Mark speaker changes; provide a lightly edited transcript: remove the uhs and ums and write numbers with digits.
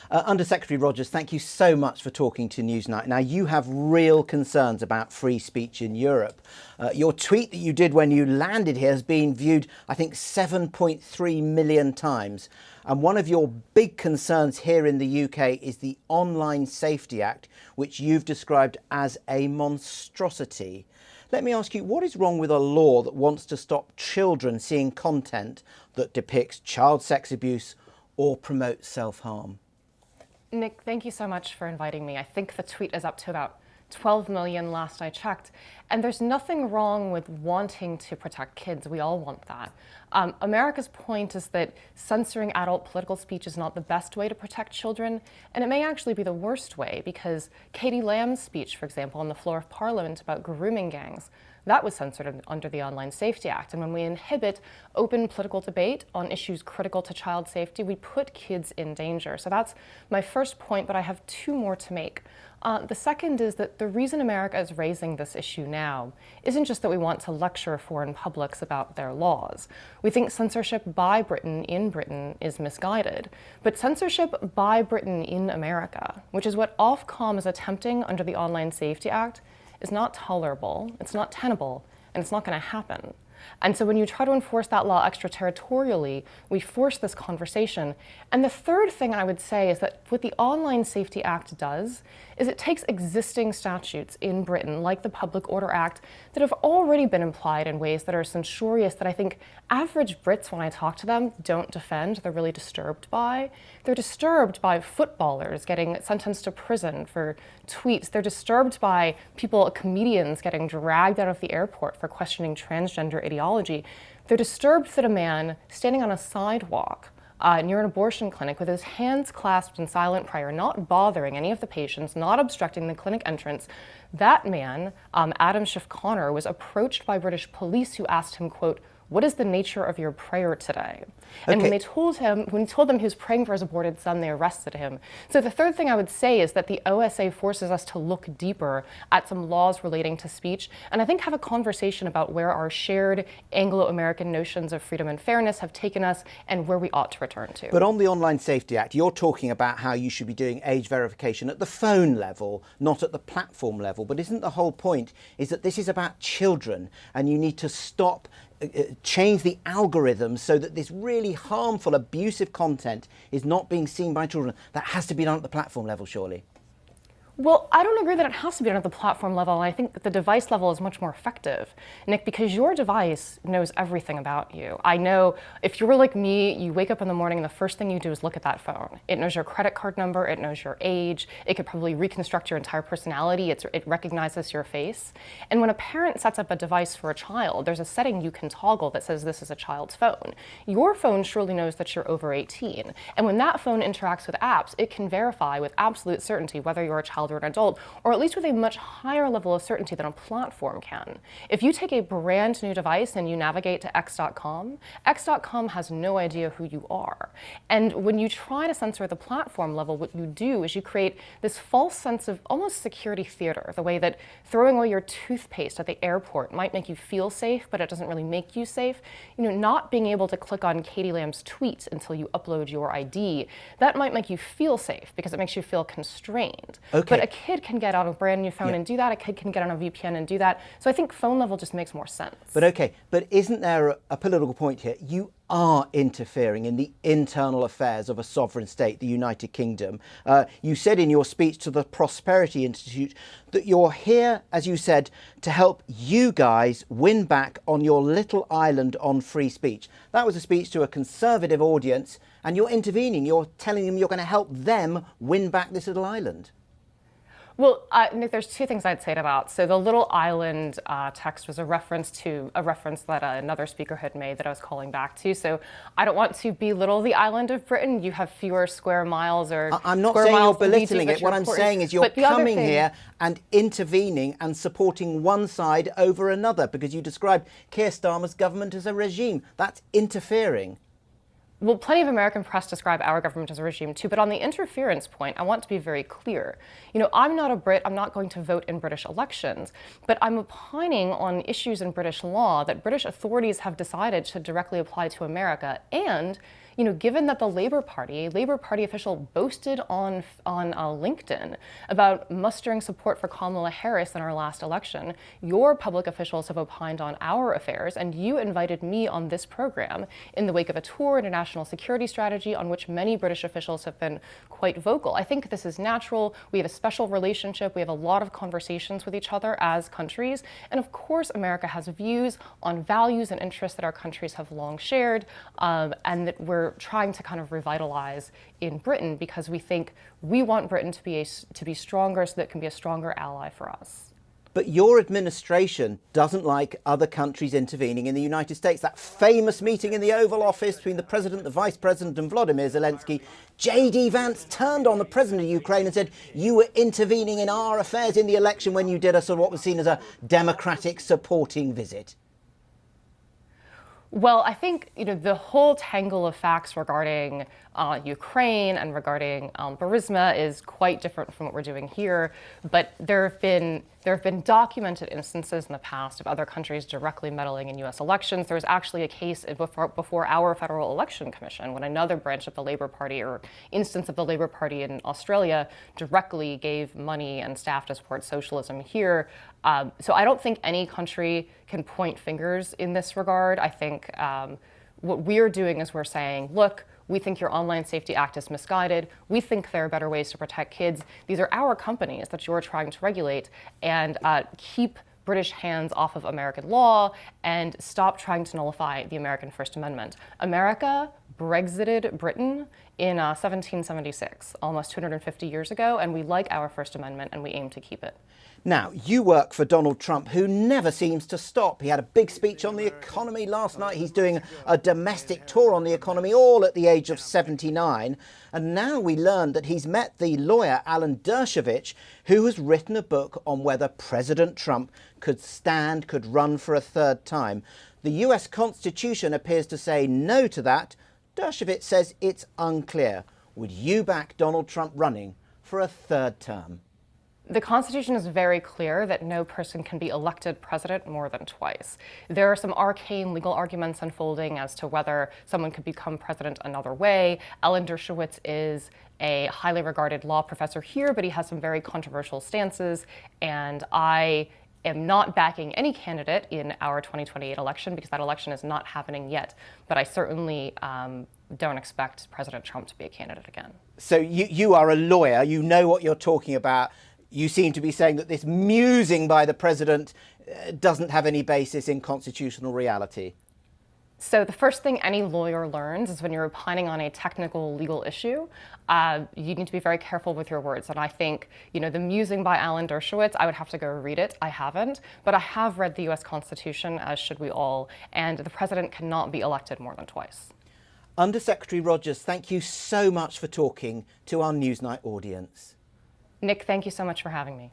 Speaker 1: Under Secretary Rogers, thank you so much for talking to Newsnight. Now, you have real concerns about free speech in Europe. Your tweet that you did when you landed here has been viewed, I think, 7.3 million times. And one of your big concerns here in the UK is the Online Safety Act, which you've described as a monstrosity. Let me ask you, what is wrong with a law that wants to stop children seeing content that depicts child sex abuse or promotes self-harm?
Speaker 2: Nick, thank you so much for inviting me. I think the tweet is up to about 12 million last I checked. And there's nothing wrong with wanting to protect kids. We all want that. America's point is that censoring adult political speech is not the best way to protect children, and it may actually be the worst way, because Katie Lamb's speech, for example, on the floor of Parliament about grooming gangs, that was censored under the Online Safety Act. And when we inhibit open political debate on issues critical to child safety, we put kids in danger. So that's my first point, but I have two more to make. The second is that the reason America is raising this issue now isn't just that we want to lecture foreign publics about their laws. We think censorship by Britain in Britain is misguided. But censorship by Britain in America, which is what Ofcom is attempting under the Online Safety Act, is not tolerable, it's not tenable, and it's not going to happen. And so when you try to enforce that law extraterritorially, we force this conversation. And the third thing I would say is that what the Online Safety Act does is it takes existing statutes in Britain, like the Public Order Act, that have already been implied in ways that are censorious that I think average Brits, when I talk to them, don't defend. They're really disturbed by. They're disturbed by footballers getting sentenced to prison for tweets. They're disturbed by comedians getting dragged out of the airport for questioning transgender ideology. They're disturbed that a man standing on a sidewalk near an abortion clinic with his hands clasped in silent prayer, not bothering any of the patients, not obstructing the clinic entrance. That man, Adam Schiff Connor, was approached by British police who asked him, quote, "What is the nature of your prayer today?" And when he told them he was praying for his aborted son, they arrested him. So the third thing I would say is that the OSA forces us to look deeper at some laws relating to speech, and I think have a conversation about where our shared Anglo-American notions of freedom and fairness have taken us and where we ought to return to.
Speaker 1: But on the Online Safety Act, you're talking about how you should be doing age verification at the phone level, not at the platform level. But isn't the whole point is that this is about children, and you need to change the algorithms so that this really harmful, abusive content is not being seen by children? That has to be done at the platform level, surely.
Speaker 2: Well, I don't agree that it has to be done at the platform level, and I think that the device level is much more effective, Nick, because your device knows everything about you. I know if you're like me, you wake up in the morning and the first thing you do is look at that phone. It knows your credit card number, it knows your age, it could probably reconstruct your entire personality, it recognizes your face. And when a parent sets up a device for a child, there's a setting you can toggle that says this is a child's phone. Your phone surely knows that you're over 18. And when that phone interacts with apps, it can verify with absolute certainty whether you're a child or an adult, or at least with a much higher level of certainty than a platform can. If you take a brand new device and you navigate to x.com has no idea who you are. And when you try to censor at the platform level, what you do is you create this false sense of almost security theater, the way that throwing away your toothpaste at the airport might make you feel safe, but it doesn't really make you safe. Not being able to click on Katie Lamb's tweet until you upload your ID, that might make you feel safe because it makes you feel constrained.
Speaker 1: Okay.
Speaker 2: But a kid can get on a brand new phone and do that. A kid can get on a VPN and do that. So I think phone level just makes more sense.
Speaker 1: But isn't there a political point here? You are interfering in the internal affairs of a sovereign state, the United Kingdom. You said in your speech to the Prosperity Institute that you're here, as you said, to help you guys win back on your little island on free speech. That was a speech to a conservative audience, and you're intervening. You're telling them you're going to help them win back this little island.
Speaker 2: Well, Nick, there's two things I'd say to that. So the little island text was a reference that another speaker had made that I was calling back to. So I don't want to belittle the island of Britain. You have fewer square miles or
Speaker 1: I'm not
Speaker 2: square
Speaker 1: saying you're
Speaker 2: miles than we do,
Speaker 1: belittling
Speaker 2: but
Speaker 1: it. What I'm
Speaker 2: important.
Speaker 1: saying is you're coming here and intervening and supporting one side over another, because you described Keir Starmer's government as a regime. That's interfering.
Speaker 2: Well, plenty of American press describe our government as a regime too, but on the interference point, I want to be very clear. I'm not a Brit, I'm not going to vote in British elections, but I'm opining on issues in British law that British authorities have decided should directly apply to America. And given that the Labour Party, a Labour Party official boasted on LinkedIn about mustering support for Kamala Harris in our last election, your public officials have opined on our affairs, and you invited me on this program in the wake of a tour into national security strategy on which many British officials have been quite vocal. I think this is natural. We have a special relationship. We have a lot of conversations with each other as countries. And of course, America has views on values and interests that our countries have long shared, and that we're trying to kind of revitalize in Britain because we think we want Britain to be stronger so that it can be a stronger ally for us.
Speaker 1: But your administration doesn't like other countries intervening in the United States. That famous meeting in the Oval Office between the President, the Vice President and Vladimir Zelensky, J.D. Vance turned on the President of Ukraine and said, you were intervening in our affairs in the election when you did a sort of what was seen as a democratic supporting visit.
Speaker 2: Well, I think the whole tangle of facts regarding Ukraine and regarding Burisma is quite different from what we're doing here. But there have been documented instances in the past of other countries directly meddling in U.S. elections. There was actually a case before our Federal Election Commission when another branch of the Labour Party or instance of the Labour Party in Australia directly gave money and staff to support socialism here. So I don't think any country can point fingers in this regard. I think what we're doing is we're saying, look, we think your Online Safety Act is misguided. We think there are better ways to protect kids. These are our companies that you're trying to regulate, and keep British hands off of American law and stop trying to nullify the American First Amendment. America Brexited Britain in 1776, almost 250 years ago, and we like our First Amendment and we aim to keep it.
Speaker 1: Now, you work for Donald Trump, who never seems to stop. He had a big speech on the economy last night. He's doing a domestic tour on the economy, all at the age of 79. And now we learned that he's met the lawyer, Alan Dershowitz, who has written a book on whether President Trump could run for a third time. The US Constitution appears to say no to that. Dershowitz says it's unclear. Would you back Donald Trump running for a third term?
Speaker 2: The Constitution is very clear that no person can be elected president more than twice. There are some arcane legal arguments unfolding as to whether someone could become president another way. Alan Dershowitz is a highly regarded law professor here, but he has some very controversial stances, and I am not backing any candidate in our 2028 election because that election is not happening yet. But I certainly don't expect President Trump to be a candidate again.
Speaker 1: So you are a lawyer, you know what you're talking about. You seem to be saying that this musing by the president doesn't have any basis in constitutional reality.
Speaker 2: So the first thing any lawyer learns is when you're opining on a technical legal issue, you need to be very careful with your words. And I think, the musing by Alan Dershowitz, I would have to go read it. I haven't, but I have read the US Constitution, as should we all, and the president cannot be elected more than twice.
Speaker 1: Undersecretary Rogers, thank you so much for talking to our Newsnight audience.
Speaker 2: Nick, thank you so much for having me.